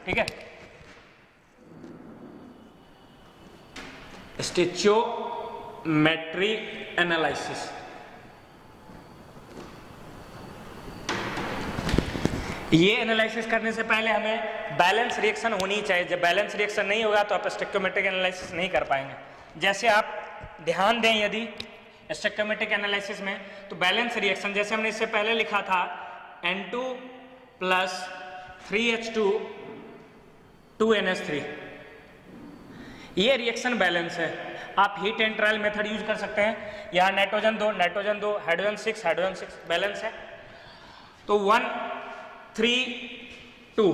ठीक है। Stoichiometry analysis, ये एनालिसिस करने से पहले हमें बैलेंस रिएक्शन होनी चाहिए। जब बैलेंस रिएक्शन नहीं होगा तो आप स्टोइचियोमेट्रिक एनालिसिस नहीं कर पाएंगे। जैसे आप ध्यान दें, यदि स्टोइचियोमेट्रिक एनालिसिस में तो बैलेंस रिएक्शन जैसे हमने इससे पहले लिखा था N2 प्लस 3H2 2NH3, ये रिएक्शन बैलेंस है। आप heat and trial method use कर सकते हैं। यहाँ नाइट्रोजन 2 हाइड्रोजन 6 बैलेंस है, तो 1 3 2,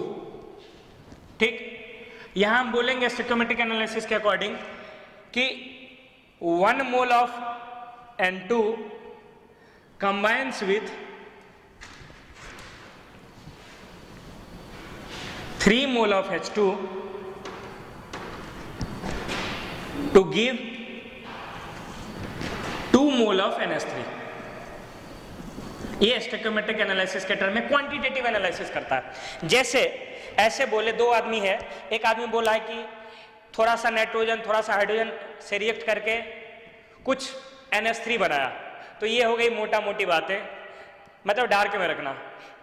ठीक। यहाँ हम बोलेंगे स्टोइचियोमेट्रिक एनालिसिस के अकॉर्डिंग कि 1 mole of N2 combines with 3 mole of H2 to give 2 mole of NH3। ये स्टोइचियोमेट्रिक एनालिसिस के टर्म में क्वांटिटेटिव एनालिसिस करता है। जैसे ऐसे बोले, दो आदमी है, एक आदमी बोला है कि थोड़ा सा नाइट्रोजन थोड़ा सा हाइड्रोजन से रिएक्ट करके कुछ NH3 बनाया, तो ये हो गई मोटा मोटी बातें, मतलब डार्क में रखना।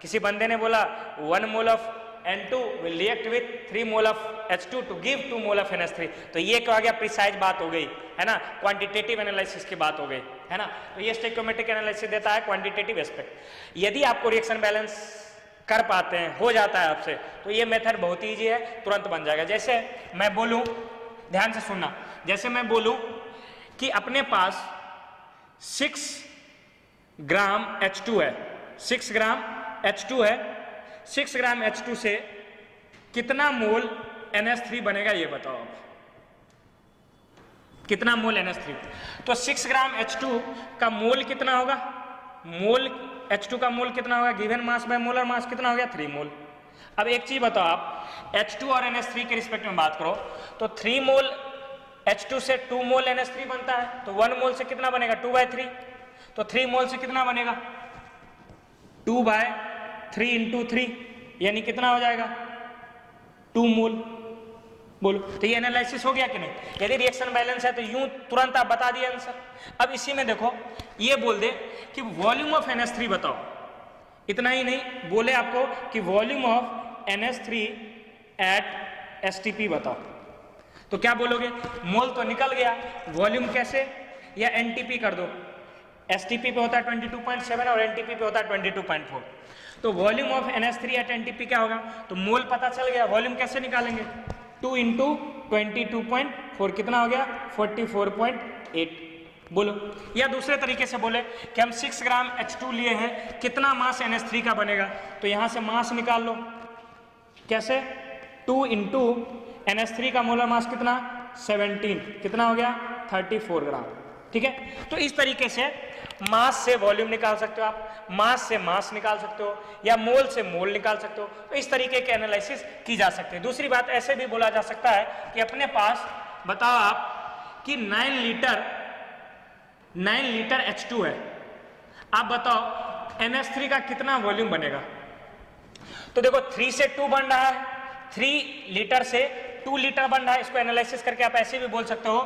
किसी बंदे ने बोला 1 mole of N2 will react with 3 mole of H2 to give 2 mole of NH3, तो ये क्या हो गया, प्रिसाइज बात हो गई है ना, क्वांटिटेटिव एनालिसिस की बात हो गई है ना। तो ये स्टोइचियोमेट्रिक एनालिसिस देता है क्वांटिटेटिव एस्पेक्ट। यदि आपको रिएक्शन बैलेंस कर पाते हैं, हो जाता है आपसे, तो ये मेथड बहुत ईजी है, तुरंत बन जाएगा। जैसे मैं बोलूं, ध्यान से सुनना, जैसे मैं बोलूं कि अपने पास 6 ग्राम H2 है, 6 ग्राम H2 है, 6 ग्राम H2 से कितना मोल NH3 बनेगा ये बताओ आप, कितना मोल NH3। तो 6 ग्राम H2 का मोल कितना होगा, मोल H2 का मोल कितना होगा, given mass by molar mass कितना हो गया, 3 मोल। अब एक चीज बताओ आप, H2 और NH3 के रिस्पेक्ट में बात करो तो 3 मोल H2 से 2 मोल NH3 बनता है, तो 1 मोल से कितना बनेगा, 2/3। तो 3 मोल से कितना बनेगा, 2/3 इंटू 3, यानी कितना हो जाएगा, 2 मोल। बोलो, तो ये एनालिसिस हो गया कि नहीं। यदि रिएक्शन बैलेंस है तो यूं तुरंत आप बता दिए आंसर। अब इसी में देखो, ये बोल दे कि वॉल्यूम ऑफ NH3 बताओ, इतना ही नहीं, बोले आपको कि volume of NH3 eight STP बताओ, तो क्या बोलोगे, मोल तो निकल गया, वॉल्यूम कैसे, या NTP कर दो। STP पे होता है 22.7 और NTP पे होता है 22.4, तो volume of NH3 eight NTP क्या होगा, तो मोल पता चल गया, वॉल्यूम कैसे निकालेंगे, 2 इंटू 22.4 कितना हो गया, 44.8। बोलो, या दूसरे तरीके से बोले कि हम 6 ग्राम H2 लिए हैं, कितना मास NH3 का बनेगा, तो यहां से मास निकाल लो, कैसे, 2 इंटू NH3 का मोलर मास कितना, 17, कितना हो गया, 34 ग्राम। ठीक है, तो इस तरीके से मास से वॉल्यूम निकाल सकते हो आप, मास से मास निकाल सकते हो, या मोल से मोल निकाल सकते हो। तो इस तरीके के एनालिसिस की जा सकती है। दूसरी बात ऐसे भी बोला जा सकता है कि अपने पास बताओ आप कि 9 लीटर H2 है, आप बताओ NH3 का कितना वॉल्यूम बनेगा। तो देखो 3 से 2 बन रहा है, 3 लीटर से 2 लीटर बन रहा है। इसको एनालिसिस करके आप ऐसे भी बोल सकते हो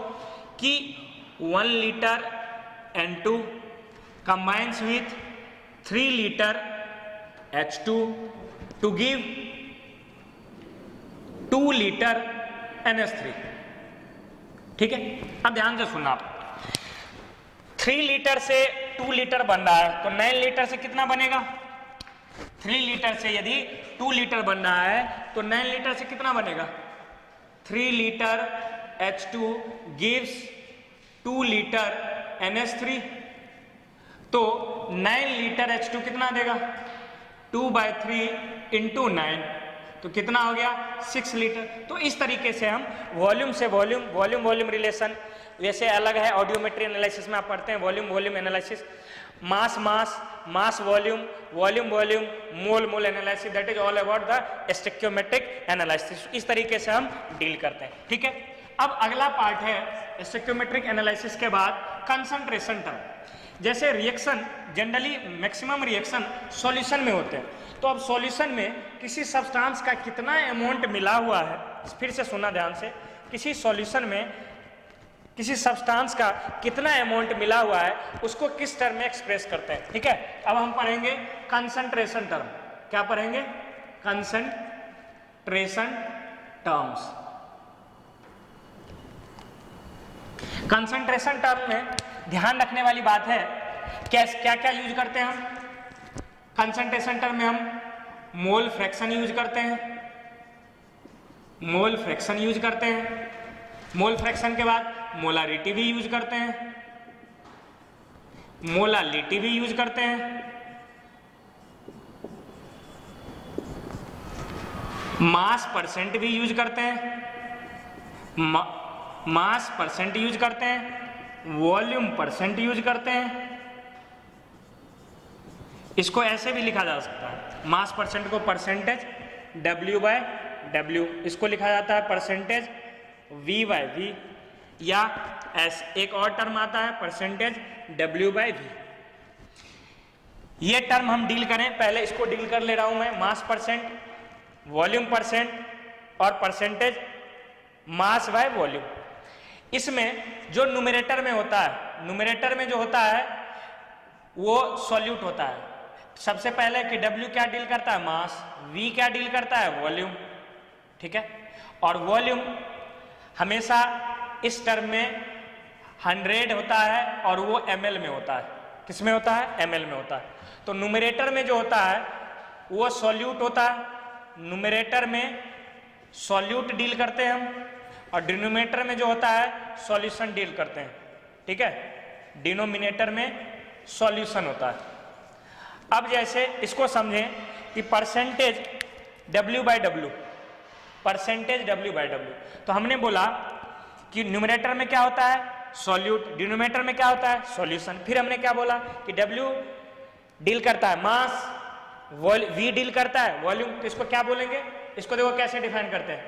कि 1 litre N2 combines with 3 liter H2 to give 2 liter NH3। ठीक है, अब ध्यान से सुनना आप, 3 लीटर से 2 लीटर बन रहा है, तो 9 लीटर से कितना बनेगा, 3 लीटर से यदि 2 लीटर बन रहा है तो 9 लीटर से कितना बनेगा, 3 litre H2 gives 2 litre NH3, तो 9 लीटर H2 कितना देगा, 2/3 इंटू 9, तो कितना हो गया, 6 लीटर। तो इस तरीके से हम वॉल्यूम से वॉल्यूम रिलेशन, वैसे अलग है ऑडियोमेट्री एनालिसिस में आप पढ़ते हैं volume analysis, mass volume mole analysis, that is all about the stoichiometric analysis. इस तरीके से हम डील करते हैं। ठीक है, अब अगला पार्ट है स्टोइचियोमेट्रिक एनालिसिस के बाद कंसंट्रेशन टर्म। जैसे reaction generally maximum reaction solution में होते हैं, तो अब सॉल्यूशन में किसी सब्सटेंस का कितना अमाउंट मिला हुआ है, फिर से सुनना ध्यान से, किसी सॉल्यूशन में किसी सब्सटेंस का कितना अमाउंट मिला हुआ है उसको किस टर्म में एक्सप्रेस करते हैं। ठीक है, अब हम पढ़ेंगे कंसंट्रेशन टर्म। क्या पढ़ेंगे? Concentration terms. कंसंट्रेशन टर्म में ध्यान रखने वाली बात है क्या क्या यूज करते हैं हम कंसंट्रेशन टर्म में? हम मोल फ्रैक्शन यूज करते हैं, मोल फ्रैक्शन यूज करते हैं, मोल फ्रैक्शन के बाद मोलारिटी भी यूज करते हैं, मोलालिटी भी यूज करते हैं, मास परसेंट भी यूज करते हैं, मास परसेंट यूज करते हैं, वॉल्यूम परसेंट यूज करते हैं। इसको ऐसे भी लिखा जा सकता है, मास परसेंट को परसेंटेज W/W, इसको लिखा जाता है परसेंटेज V/V, या एक और टर्म आता है परसेंटेज W/V। ये टर्म हम डील करें, पहले इसको डील कर ले रहा हूं मैं, मास परसेंट, वॉल्यूम परसेंट और परसेंटेज मास बाय वॉल्यूम। इसमें जो न्यूमरेटर में होता है, न्यूमरेटर में जो होता है वो सॉल्यूट होता है। सबसे पहले कि W क्या डील करता है? मास। V क्या डील करता है? वॉल्यूम। ठीक है, और वॉल्यूम हमेशा इस टर्म में 100 होता है और वो ml में होता है। किस में होता है? ml में होता है। तो न्यूमरेटर में जो होता है वो सॉल्यूट होता है, न्यूमरेटर में सॉल्यूट डील करते हैं हम, और डिनोमिनेटर में जो होता है सॉल्यूशन डील करते हैं। ठीक है, डिनोमिनेटर में सॉल्यूशन होता है। अब जैसे इसको समझें कि परसेंटेज W/W, परसेंटेज W/W, तो हमने बोला कि न्यूमरेटर में क्या होता है? सॉल्यूट, डिनोमिनेटर में क्या होता है? सॉल्यूशन। फिर हमने क्या बोला कि W डील करता है मास, V डील करता है वॉल्यूम। तो इसको क्या बोलेंगे? इसको देखो कैसे डिफाइन करते हैं,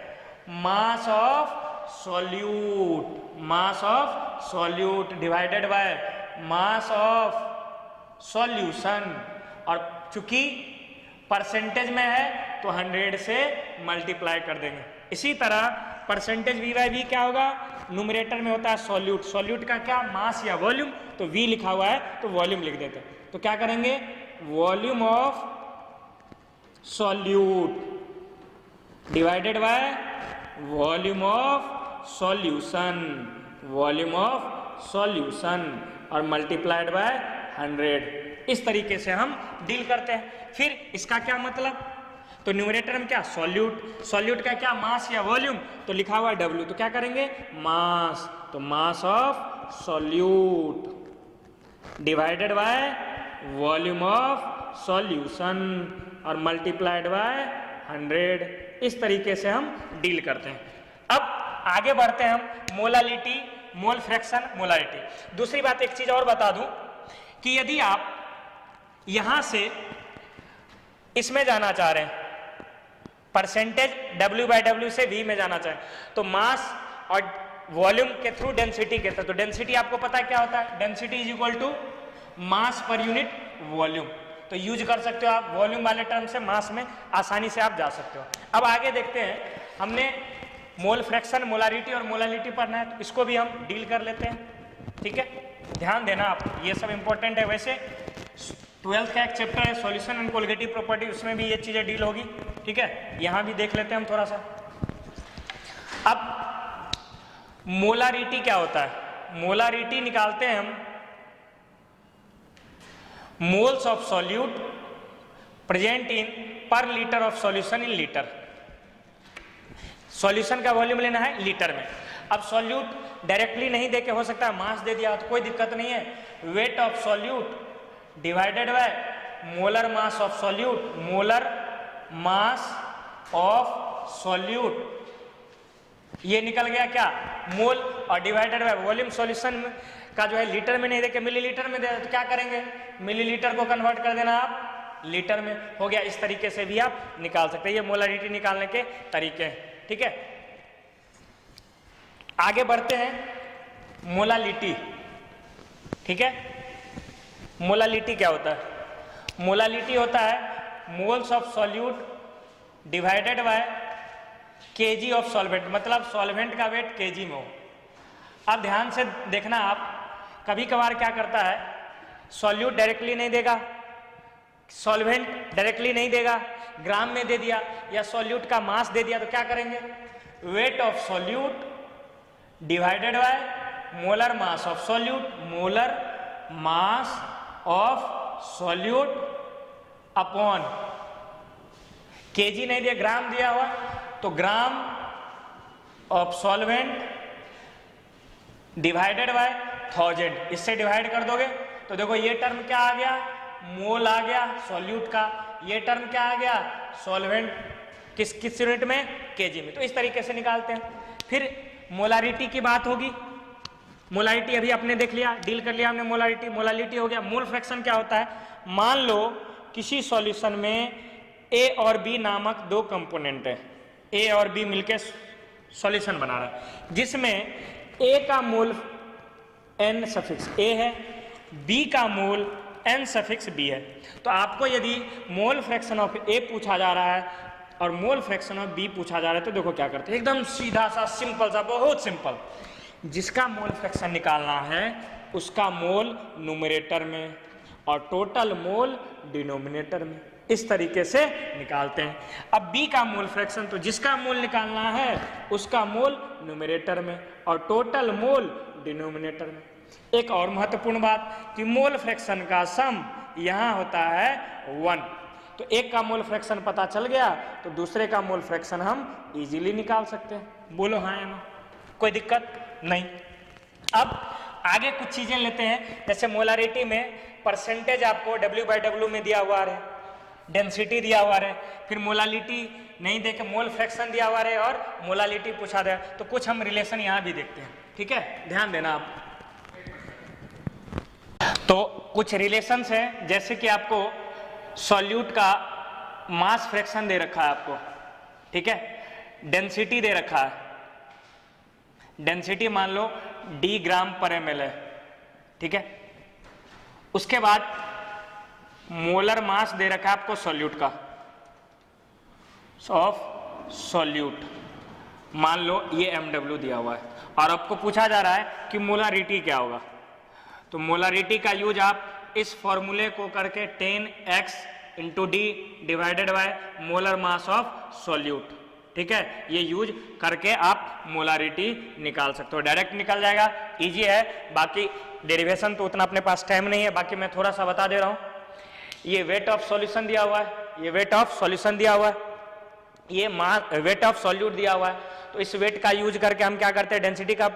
mass of solute, mass of solute divided by mass of solution, और चूंकि परसेंटेज में है तो 100 से मल्टीप्लाई कर देंगे। इसी तरह परसेंटेज V/V क्या होगा? न्यूमरेटर में होता है सॉल्यूट, सॉल्यूट का क्या? मास या वॉल्यूम, तो V लिखा हुआ है तो वॉल्यूम लिख देते हैं। तो क्या करेंगे? Volume of solute divided by volume of solution, volume of solution, और मल्टीप्लाइड बाय 100। इस तरीके से हम डील करते हैं। फिर इसका क्या मतलब? तो न्यूमरेटर में क्या? सॉल्यूट, सॉल्यूट का क्या? मास या वॉल्यूम, तो लिखा हुआ है W, तो क्या करेंगे? मास, तो mass of solute divided by volume of solution और मल्टीप्लाइड बाय 100। इस तरीके से हम डील करते हैं। अब आगे बढ़ते हैं हम, मोलालिटी, मोल फ्रैक्शन, मोलारिटी। दूसरी बात एक चीज और बता दूं कि यदि आप यहां से इसमें जाना चाह रहे हैं, परसेंटेज W/W से V में जाना चाहें, तो मास और वॉल्यूम के थ्रू डेंसिटी के थ्रू, तो डेंसिटी आपको पता है क्या होता है? Density is equal to mass per unit volume. तो यूज कर सकते हो आप वॉल्यूम वाले टर्म से मास में आसानी से आप जा सकते हो। अब आगे देखते हैं, हमने मोल फ्रैक्शन, मोलारिटी और मोलालिटी पढ़ना है, तो इसको भी हम डील कर लेते हैं। ठीक है, ध्यान देना आप, ये सब इंपॉर्टेंट है। वैसे 12th का एक चैप्टर है सॉल्यूशन एंड कोलिगेटिव प्रॉपर्टी, उसमें भी ये चीजें डील होगी। ठीक है, यहां भी देख लेते हैं हम थोड़ा सा। अब मोलारिटी क्या होता है? मोलारिटी निकालते हैं हम moles of solute present in per litre of solution in litre. Solution का वॉल्यूम लेना है लीटर में। अब सॉल्यूट डायरेक्टली नहीं देके, हो सकता है मास दे दिया तो कोई दिक्कत नहीं है। Weight of solute divided by molar mass of solute, molar mass of solute, ये निकल गया क्या? मोल, और डिवाइडेड बाय वॉल्यूम। सॉल्यूशन का जो है लीटर में नहीं देके मिलीलीटर में दे, तो क्या करेंगे? मिलीलीटर को कन्वर्ट कर देना आप लीटर में, हो गया। इस तरीके से भी आप निकाल सकते हैं। ये मोलारिटी निकालने के तरीके हैं। ठीक है, आगे बढ़ते हैं, मोलालिटी। ठीक है, मोलालिटी क्या होता है? मोलालिटी होता है moles of solute divided by KG of solvent, मतलब सॉल्वेंट का वेट केजी में हो। अब ध्यान से देखना, आप कभी कभार क्या करता है, सॉल्यूट डायरेक्टली नहीं देगा, सॉल्वेंट डायरेक्टली नहीं देगा, ग्राम में दे दिया या सॉल्यूट का मास दे दिया, तो क्या करेंगे, weight of solute divided by molar mass of solute, molar mass of solute upon KG नहीं दिया, ग्राम दिया हुआ, तो gram of solvent divided by 1000, इससे डिवाइड कर दोगे तो देखो ये टर्म क्या आ गया, मोल आ गया सॉल्यूट का, ये टर्म क्या आ गया, सॉल्वेंट किस यूनिट में, केजी में। तो इस तरीके से निकालते हैं। फिर मोलारिटी की बात होगी, मोलारिटी अभी आपने देख लिया, डील कर लिया हमने मोलारिटी। मोलालिटी हो गया। मोल फ्रैक्शन क्या होता है, मान लो किसी सॉल्यूशन में ए और बी नामक दो कंपोनेंट है, ए और बी मिलकर सॉल्यूशन बना रहा है, जिसमें ए का मोल एन सफिक्स ए है, बी का मोल एन सफिक्स बी है। तो आपको यदि मोल फ्रैक्शन ऑफ ए पूछा जा रहा है और मोल फ्रैक्शन ऑफ बी पूछा जा रहा है, तो देखो क्या करते हैं, एकदम सीधा सा सिंपल सा, बहुत सिंपल, जिसका मोल फ्रैक्शन निकालना है उसका मोल न्यूमरेटर में और टोटल मोल डिनोमिनेटर में, इस तरीके से निकालते हैं। अब बी का मोल फ्रैक्शन, तो जिसका मोल निकालना है उसका मोल न्यूमरेटर में और टोटल मोल डिनोमिनेटर में। एक और महत्वपूर्ण बात कि मोल फ्रैक्शन का सम यहाँ होता है 1, तो एक का मोल फ्रैक्शन पता चल गया तो दूसरे का मोल फ्रैक्शन हम इजीली निकाल सकते हैं। बोलो हाँ या ना, कोई दिक्कत नहीं। अब आगे कुछ चीजें लेते हैं, जैसे मोलारिटी में परसेंटेज आपको W/W में दिया हुआ है, डेंसिटी दिया हुआ है, फिर मोलालिटी नहीं देके मोल फ्रैक्शन दिया हुआ है और मोलालिटी पूछा गया, तो कुछ हम रिलेशन यहाँ भी देखते हैं, ठीक है, ध्यान देना आप। तो कुछ रिलेशंस हैं, जैसे कि आपको सॉल्यूट का मास फ्रैक्शन दे रखा है आपको, ठीक है, डेंसिटी दे रखा है, डेंसिटी मान लो D ग्राम पर ml है, ठीक है, उसके बाद मोलर मास दे रखा है आपको सॉल्यूट का, ऑफ सॉल्यूट, मान लो ये mW दिया हुआ है और आपको पूछा जा रहा है कि मोलारिटी क्या होगा। तो मोलारिटी का यूज आप इस फॉर्मूले को करके 10x × D divided by molar mass of solute, ठीक है, ये यूज करके आप मोलारिटी निकाल सकते हो, डायरेक्ट निकल जाएगा, इजी है। बाकी डेरिवेशन तो उतना अपने पास टाइम नहीं है, बाकी मैं थोड़ा सा बता दे रहा हूँ। ये वेट ऑफ सॉल्यूशन दिया हुआ है, ये वेट ऑफ सॉल्यूशन दिया हुआ है, ये वेट ऑफ सॉल्यूट दिया हुआ है, तो इस वेट का यूज करके हम क्या करते हैं, डेंसिटी का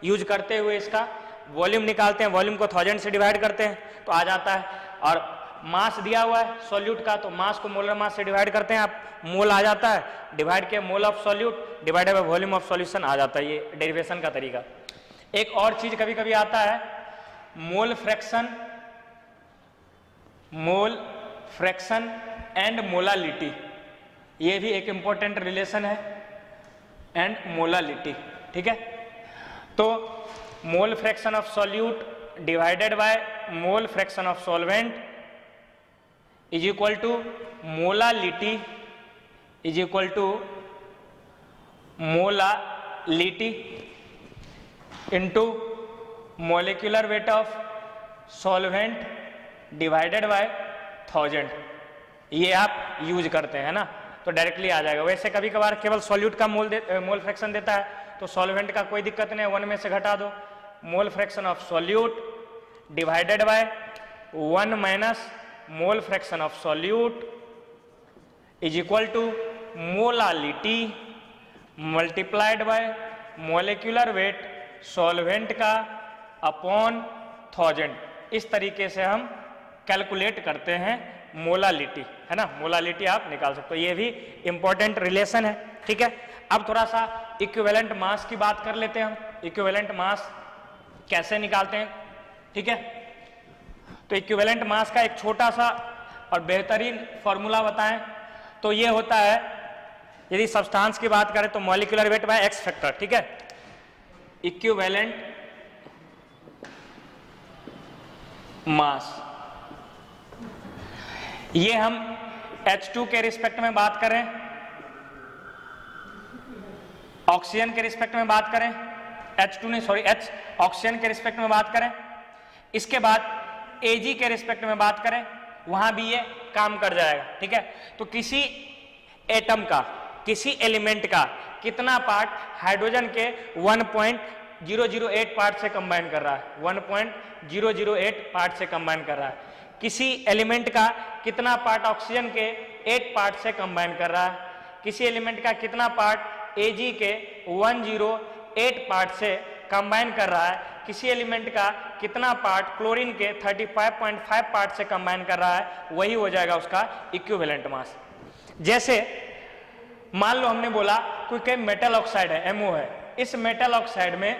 यूज करते हुए इसका वॉल्यूम निकालते हैं, वॉल्यूम को 1000 से डिवाइड करते हैं तो आ जाता है, और मास दिया हुआ है सॉल्यूट का, तो मास को मोलर मास से डिवाइड करते हैं आप, मोल आ जाता है, डिवाइड के mole of solute divided by volume of solution आ जाता है, ये डेरिवेशन का तरीका। एक और चीज कभी कभी आता है, मोल फ्रैक्शन एंड मोलालिटी, ये भी एक इंपॉर्टेंट रिलेशन है, एंड मोलालिटी, ठीक है। तो mole fraction of solute divided by mole fraction of solvent is equal to molality is equal to molality into molecular weight of solvent divided by 1000, ये आप use करते हैं ना, तो डायरेक्टली आ जाएगा। वैसे कभी कभार केवल सॉल्यूट का मोल फ्रैक्शन देता है तो सॉल्वेंट का कोई दिक्कत नहीं है, 1 में से घटा दो, mole fraction of solute divided by 1 minus mole fraction of solute is equal to molality multiplied by molecular weight solvent का अपॉन 1000। इस तरीके से हम कैलकुलेट करते हैं मोलालिटी, है ना, मोलालिटी आप निकाल सकते हो, ये भी इंपॉर्टेंट रिलेशन है, ठीक है। अब थोड़ा सा इक्विवेलेंट मास की बात कर लेते हैं हम, इक्विवेलेंट मास कैसे निकालते हैं, ठीक है। तो इक्विवेलेंट मास का एक छोटा सा और बेहतरीन फॉर्मूला बताएं तो ये होता है, यदि सब्सटेंस की बात करें तो molecular weight by x factor, ठीक है, इक्विवेलेंट मास ये हम H2 के रिस्पेक्ट में बात करें, ऑक्सीजन के रिस्पेक्ट में बात करें, H2 नहीं सॉरी H ऑक्सीजन के रिस्पेक्ट में बात करें, इसके बाद Ag के रिस्पेक्ट में बात करें, वहां भी ये काम कर जाएगा। ठीक है, तो किसी एटम का, किसी एलिमेंट का कितना पार्ट हाइड्रोजन के 1.008 पार्ट से कंबाइन कर रहा है, 1.008 पार्ट से कंबाइन कर रहा है। किसी एलिमेंट का कितना पार्ट ऑक्सीजन के 8 पार्ट से कंबाइन कर रहा है, किसी एलिमेंट का कितना पार्ट Ag के 108 पार्ट से कंबाइन कर रहा है, किसी एलिमेंट का कितना पार्ट क्लोरीन के 35.5 पार्ट से कंबाइन कर रहा है, वही हो जाएगा उसका इक्विवेलेंट मास। जैसे मान लो हमने बोला कोई मेटल ऑक्साइड है, MO है, इस मेटल ऑक्साइड में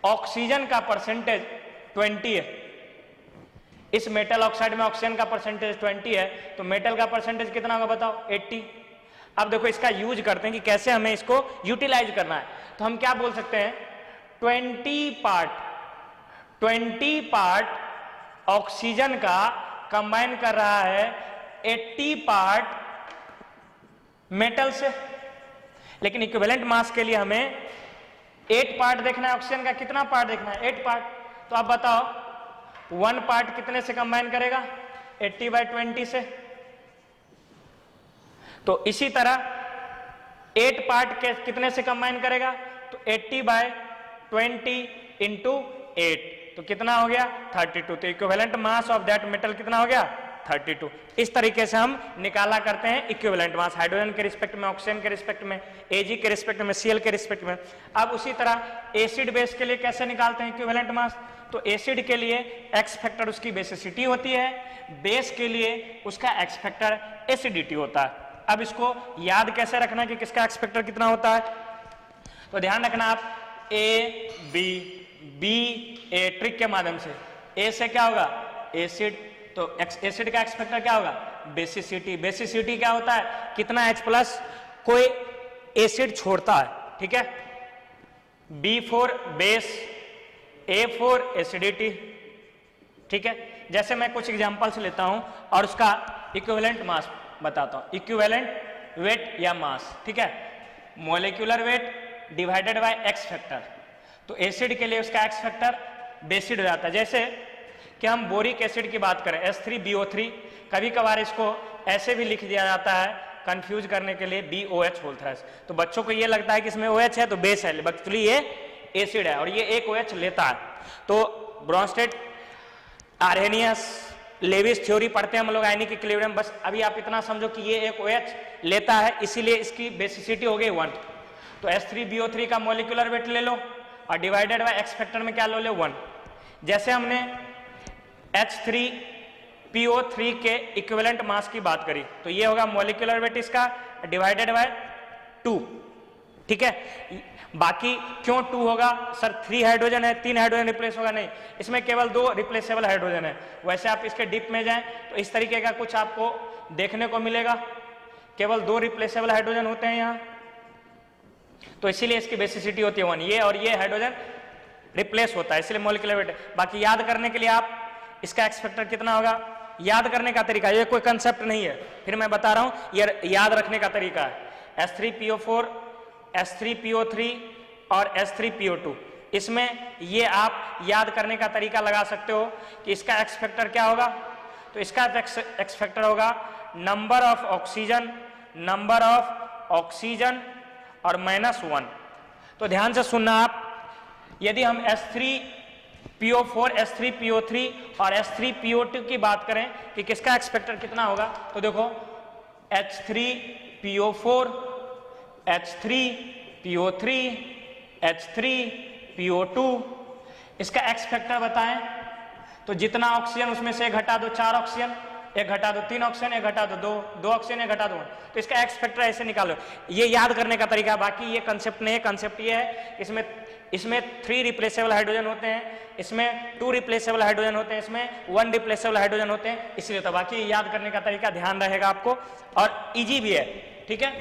ऑक्सीजन का परसेंटेज 20 है, इस मेटल ऑक्साइड में ऑक्सीजन का परसेंटेज 20 है, तो मेटल का परसेंटेज कितना होगा बताओ, 80। अब देखो इसका यूज करते हैं कि कैसे हमें इसको यूटिलाइज करना है। तो हम क्या बोल सकते हैं, 20 पार्ट ऑक्सीजन का कंबाइन कर रहा है 80 पार्ट मेटल से, लेकिन इक्विवेलेंट मास के लिए हमें 8 पार्ट देखना है, ऑक्सीजन का कितना पार्ट देखना है, 8 पार्ट। तो आप बताओ 1 पार्ट कितने से कंबाइन करेगा, 80/20 से। तो इसी तरह 8 पार्ट के कितने से कंबाइन करेगा, तो 80/20 इंटू 8, तो कितना हो गया 32। तो equivalent mass of that metal कितना हो गया 32। इस तरीके से हम निकाला करते हैं इक्विवेलेंट मास, हाइड्रोजन के रिस्पेक्ट में, ऑक्सीजन के रिस्पेक्ट में, Ag के रिस्पेक्ट में, Cl के रिस्पेक्ट में। अब उसी तरह एसिड बेस के लिए कैसे निकालते हैं इक्विवेलेंट मास, तो एसिड के लिए एक्स फैक्टर उसकी बेसिसिटी होती है, बेस के लिए उसका एक्स फैक्टर एसिडिटी होता है। अब इसको याद कैसे रखना कि किसका एक्स फैक्टर कितना होता है, तो ध्यान रखना आप B A ट्रिक के माध्यम से, A से क्या होगा एसिड, तो एसिड का एक्स फैक्टर क्या होगा बेसिसिटी। बेसिसिटी क्या होता है, कितना H+ कोई एसिड छोड़ता है। ठीक है, B4 बेस, A4 एसिडिटी। ठीक है, जैसे मैं कुछ एग्जांपल्स लेता हूं और उसका इक्विवेलेंट मास बताता हूं, इक्विवेलेंट वेट या मास। ठीक है, molecular weight divided by x factor. तो एसिड के लिए उसका एक्स फैक्टर बेसिड हो जाता है। जैसे कि हम बोरिक एसिड की बात करें, H3BO3, कभी कभार इसको ऐसे भी लिख दिया जाता है कंफ्यूज करने के लिए BOH होल थ्राइस। तो बच्चों को ये लगता है कि इसमें OH है तो बेस है, एक्चुअली ये एसिड है और ये एक OH लेता है। तो ब्रोंस्टेड, आर्हेनियस, लेविस थ्योरी पढ़ते हैं हम लोग आयनिक इक्विलिब्रियम, बस अभी आप इतना समझो कि ये एक OH लेता है, इसीलिए इसकी बेसिसिटी हो गई 1। तो H3BO3 का मोलिकुलर वेट ले लो और डिवाइडेड बाय एक्स फैक्टर में क्या लो ले 1। जैसे हमने H3PO3 के इक्विवेलेंट मास की बात करी, तो ये होगा मोलिकुलर वेट इसका डिवाइडेड बाय 2। ठीक है, बाकी क्यों 2 होगा सर, 3 हाइड्रोजन है, 3 हाइड्रोजन रिप्लेस होगा, नहीं, इसमें केवल 2 रिप्लेसेबल हाइड्रोजन है। वैसे आप इसके डीप में जाएं तो इस तरीके का कुछ आपको देखने को मिलेगा, केवल 2 रिप्लेसेबल हाइड्रोजन होते हैं यहाँ, तो इसीलिए इसकी बेसिसिटी होती है 1। ये और ये हाइड्रोजन रिप्लेस होता है, इसलिए मोलिकुलर वेट। बाकी याद करने के लिए आप इसका एक्स फैक्टर कितना होगा, याद करने का तरीका, ये कोई कंसेप्ट नहीं है, फिर मैं बता रहा हूं, ये याद रखने का तरीका है। H3PO4, H3PO3 और H3PO2, इसमें ये आप याद करने का तरीका लगा सकते हो कि इसका एक्स फैक्टर क्या होगा, तो इसका एक्स फैक्टर होगा नंबर ऑफ ऑक्सीजन और -1। तो ध्यान से सुनना आप, यदि हम H3PO4, H3PO3 और H3PO2 की बात करें कि किसका एक्स फैक्टर कितना होगा, तो देखो H3PO4, H3PO3, H3PO2, इसका एक्स फैक्टर बताएं। तो जितना ऑक्सीजन उसमें से घटा दो 4 ऑक्सीजन, एक घटा दो 3 ऑक्सीजन, एक घटा दो 2 ऑक्सीजन, एक घटा दो 1। तो इसका एक्स फैक्टर ऐसे निकालो, ये याद करने का तरीका। बाकी ये कंसेप्ट नहीं है, कंसेप्ट ये है इसमें 3 रिप्लेसेबल हाइड्रोजन होते हैं, इसमें 2 रिप्लेसेबल हाइड्रोजन होते हैं, इसमें 1 रिप्लेसेबल हाइड्रोजन होते हैं, इसलिए तो बाकी याद करने का तरीका ध्यान रहेगा आपको और इजी भी है। ठीक है,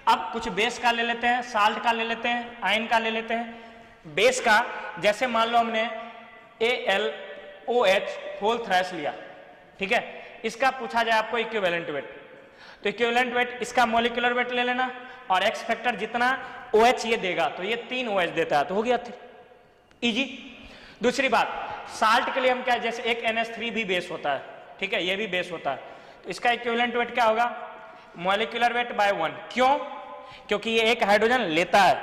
अब कुछ बेस का ले लेते हैं, साल्ट का ले लेते हैं, आयन का ले लेते हैं। बेस का जैसे मान लो हमने AlOH होल थ्राइस लिया, ठीक है, इसका पूछा जाए आपको इक्विवेलेंट वेट, तो इक्विवेलेंट वेट इसका मॉलिक्यूलर वेट ले लेना और एक्स फैक्टर जितना OH ये देगा, तो ये 3 OH देता है, तो हो गया इजी। दूसरी बात, साल्ट के लिए हम क्या, जैसे एक NH3 भी बेस होता है, ठीक है, ये भी बेस होता है, तो इसका इक्विवेलेंट वेट क्या होगा, मॉलिक्यूलर वेट बाय 1। क्यों? क्योंकि ये एक हाइड्रोजन लेता है।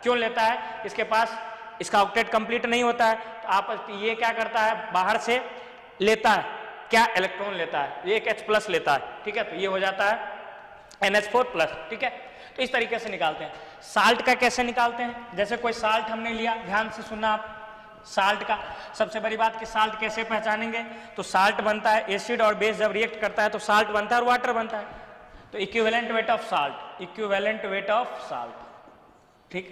क्यों लेता है? इसके पास इसका ऑक्टेट कंप्लीट नहीं होता है, तो आप ये क्या करता है, बाहर से लेता है, क्या इलेक्ट्रॉन लेता है, ये एक H+ लेता है, ठीक है, तो ये हो जाता है NH4+, ठीक है। तो इस तरीके से निकालते हैं। साल्ट का कैसे निकालते हैं, जैसे कोई साल्ट हमने लिया, ध्यान से सुनना आप, साल्ट का सबसे बड़ी बात कि साल्ट कैसे पहचानेंगे, तो साल्ट बनता है, एसिड और बेस जब रिएक्ट करता है तो साल्ट बनता है और वाटर बनता है, तो equivalent weight of salt, equivalent weight of salt, ठीक।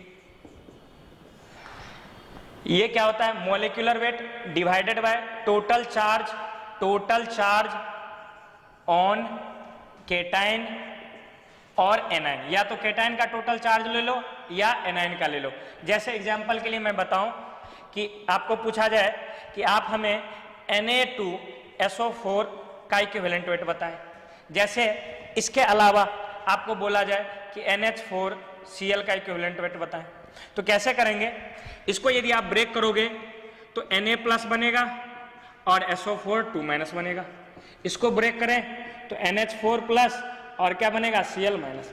ये क्या होता है, molecular weight divided by total charge on cation और एनाइन, या तो केटाइन का टोटल चार्ज ले लो या एनाइन का ले लो। जैसे एग्जांपल के लिए मैं बताऊं कि आपको पूछा जाए कि आप हमें Na2SO4 का इक्विवेलेंट वेट बताएं, जैसे इसके अलावा आपको बोला जाए कि NH4Cl का इक्विवेलेंट वेट बताएं, तो कैसे करेंगे, इसको यदि आप ब्रेक करोगे तो Na+ बनेगा और SO4 2- बनेगा, इसको ब्रेक करें तो NH4+ और क्या बनेगा, Cl-।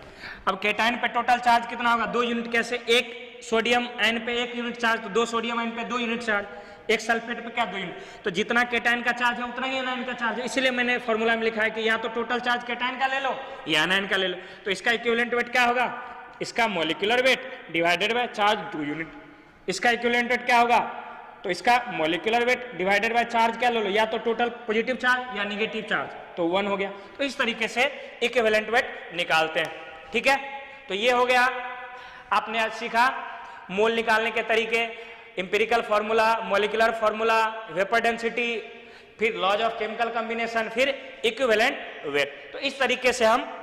अब केटाइन पे टोटल चार्ज कितना होगा, 2 यूनिट, कैसे, एक सोडियम आयन पे 1 यूनिट चार्ज, तो 2 सोडियम आयन पे 2 यूनिट चार्ज, एक सल्फेट पे क्या 2 यूनिट, तो जितना केटाइन का चार्ज है उतना ही एनाइन का चार्ज है, इसलिए मैंने फॉर्मूला में लिखा है कि या तो टोटल चार्ज केटाइन का ले लो या एनाइन का ले लो। तो इसका इक्विवेलेंट वेट क्या होगा, इसका molecular weight divided by charge 2 unit, इसका इक्विवेलेंट वेट क्या होगा, तो इसका molecular weight divided by charge क्या ले लो, या तो टोटल पॉजिटिव चार्ज या नेगेटिव चार्ज, तो 1 हो गया। तो इस तरीके से इक्विवेलेंट वेट निकालते हैं, ठीक है। तो ये हो गया, आपने आज सीखा मोल निकालने के तरीके, empirical formula, molecular formula, vapour density, फिर लॉज ऑफ केमिकल कॉम्बिनेशन, फिर इक्विवेलेंट वेट। तो इस तरीके से हम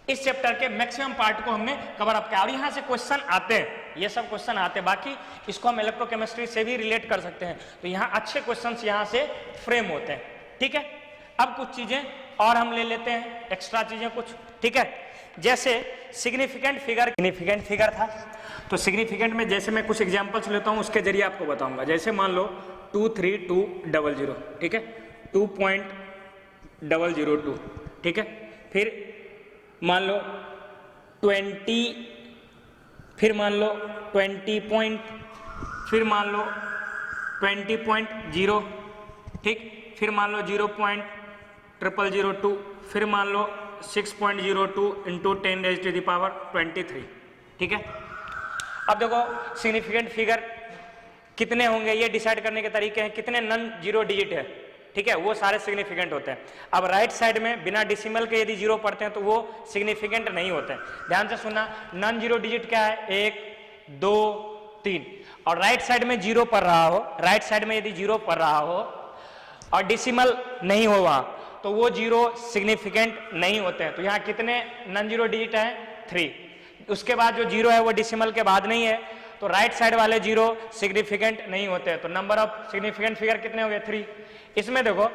इस चैप्टर के मैक्सिमम पार्ट को हमने कवर अप किया, और यहाँ से क्वेश्चन आते हैं, ये सब क्वेश्चन आते हैं, बाकी इसको हम इलेक्ट्रोकेमिस्ट्री से भी रिलेट कर सकते हैं, तो यहाँ अच्छे क्वेश्चंस यहाँ से फ्रेम होते हैं, ठीक है। अब कुछ चीजें और हम ले लेते हैं, एक्स्ट्रा चीजें कुछ, ठीक है। जैसे सिग्निफिकेंट फिगर था, तो सिग्निफिकेंट में जैसे मैं कुछ एग्जांपल्स लेता हूं, उसके जरिए आपको बताऊंगा। जैसे मान लो 23200, ठीक है, 2.002, ठीक है, फिर मान लो 20, फिर मान लो 20 पॉइंट, फिर मान लो 20.0, ठीक, फिर मान लो 0.0002, फिर मान लो 6.02 इंटू 10⁻23, ठीक है। अब देखो सिग्निफिकेंट फिगर कितने होंगे ये डिसाइड करने के तरीके हैं, कितने नॉन जीरो डिजिट है, ठीक है, वो सारे सिग्निफिकेंट होते हैं। अब राइट साइड में बिना डिसिमल के यदि जीरो पढ़ते हैं तो वो सिग्निफिकेंट नहीं होते हैं। ध्यान से सुनना, नॉन जीरो डिजिट क्या है, 1 2 3, और राइट साइड में जीरो पढ़ रहा हो, राइट साइड में यदि जीरो पढ़ रहा हो और डिसिमल नहीं हो वहां, तो वो जीरो सिग्निफिकेंट नहीं होते हैं। तो यहाँ कितने नॉन जीरो डिजिट हैं, 3। उसके बाद जो जीरो है वो डिसिमल के बाद नहीं है, तो राइट साइड वाले जीरो सिग्निफिकेंट नहीं होते हैं। तो नंबर ऑफ सिग्निफिकेंट फिगर कितने हो गए, 3। इसमें देखो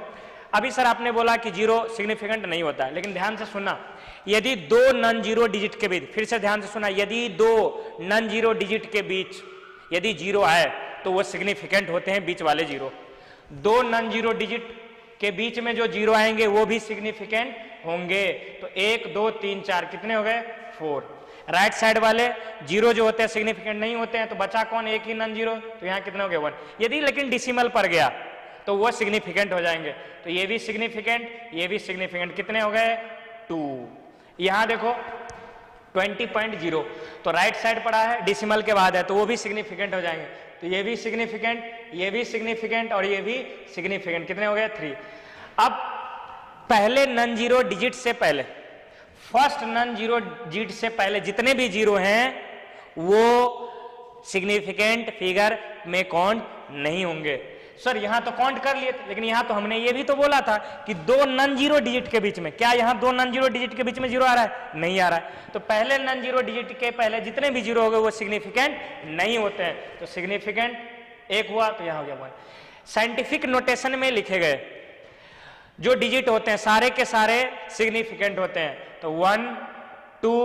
अभी सर आपने बोला कि जीरो सिग्निफिकेंट नहीं होता है, लेकिन ध्यान से सुनना, यदि 2 नॉन जीरो डिजिट के बीच, फिर से ध्यान से सुना, यदि 2 नॉन जीरो डिजिट के बीच यदि जीरो आए तो वो सिग्निफिकेंट होते हैं, बीच वाले जीरो। 2 नॉन जीरो डिजिट के बीच में जो जीरो आएंगे वो भी सिग्निफिकेंट होंगे। तो 1 2 3 4 कितने हो गए, 4। राइट साइड वाले जीरो जो होते हैं सिग्निफिकेंट नहीं होते हैं, तो बचा कौन, एक ही नॉन जीरो, तो यहाँ कितने हो गए, 1। यदि लेकिन डिसिमल पर गया तो वो सिग्निफिकेंट हो जाएंगे, तो ये भी सिग्निफिकेंट, ये भी सिग्निफिकेंट, कितने हो गए, 2। यहाँ देखो 20.0, तो राइट साइड पड़ा है, डिसिमल के बाद है, तो वो भी सिग्निफिकेंट हो जाएंगे। तो ये भी सिग्निफिकेंट, ये भी सिग्निफिकेंट और ये भी सिग्निफिकेंट, कितने हो गए, 3। अब पहले नॉन जीरो डिजिट से पहले, फर्स्ट नॉन जीरो डिजिट से पहले जितने भी जीरो हैं वो सिग्निफिकेंट फिगर में काउंट नहीं होंगे। सर यहां तो काउंट कर लिए थे, लेकिन यहां तो हमने ये भी तो बोला था कि 2 नॉन जीरो डिजिट के बीच में, क्या यहां 2 नॉन जीरो डिजिट के बीच में जीरो आ रहा है, नहीं आ रहा है। तो पहले नॉन जीरो डिजिट के पहले जितने भी जीरो हो गए वो सिग्निफिकेंट नहीं होते हैं। तो सिग्निफिकेंट 1 हुआ, तो यहां हो गया 1। साइंटिफिक नोटेशन में लिखे गए जो डिजिट होते हैं सारे के सारे सिग्निफिकेंट होते हैं, तो 1 2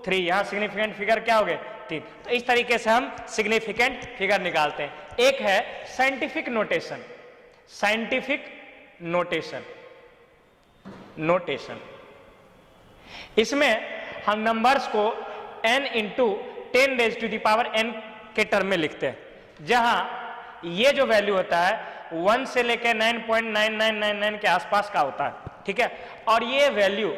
3, यहां सिग्निफिकेंट फिगर क्या हो गए 3। तो इस तरीके से हम सिग्निफिकेंट फिगर निकालते हैं। एक है scientific notation, scientific notation, notation इसमें हम नंबर्स को n into 10 raise to the power n के टर्म में लिखते हैं, जहां ये जो वैल्यू होता है 1 से लेकर 9.9999 के आसपास का होता है, ठीक है। और ये वैल्यू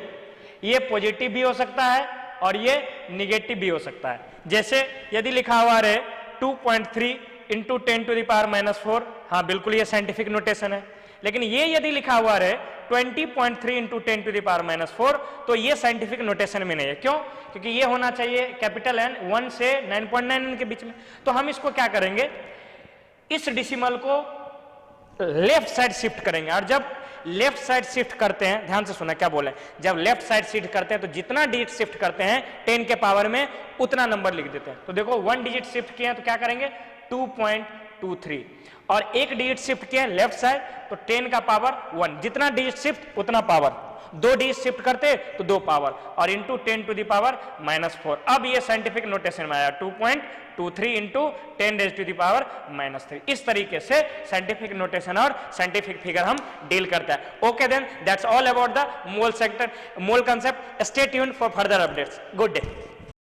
ये पॉजिटिव भी हो सकता है और ये निगेटिव भी हो सकता है। जैसे यदि लिखा हुआ रहे 2.3 इंटू 10 टू द पावर -4, हाँ बिल्कुल ये साइंटिफिक नोटेशन है। लेकिन ये यदि लिखा हुआ रहे 20.3 इंटू 10 टू द पावर -4, तो ये साइंटिफिक नोटेशन में नहीं है। क्यों? क्योंकि ये होना चाहिए कैपिटल N 1 से 9.99 के बीच में। तो हम इसको क्या करेंगे, इस डिसिमल को लेफ्ट साइड शिफ्ट करेंगे। और जब लेफ्ट साइड शिफ्ट करते हैं, ध्यान से सुना क्या बोले, जब लेफ्ट साइड शिफ्ट करते हैं तो जितना डिजिट शिफ्ट करते हैं 10 के पावर में उतना नंबर लिख देते हैं। तो देखो 1 डिजिट शिफ्ट किए हैं तो क्या करेंगे 2.23, और एक डिजिट शिफ्ट किए हैं लेफ्ट साइड तो 10 का पावर 1, जितना डिजिट शिफ्ट उतना पावर, 2 डिजिट शिफ्ट करते तो 2 पावर, और इंटू 10 टू द पावर -4। अब ये साइंटिफिक नोटेशन में आया 2.23 into 10 raise to the power -3। इस तरीके से साइंटिफिक नोटेशन और साइंटिफिक फिगर हम डील करते हैं। Okay then, that's all about the mole sector, mole concept. Stay tuned for further updates. Good day.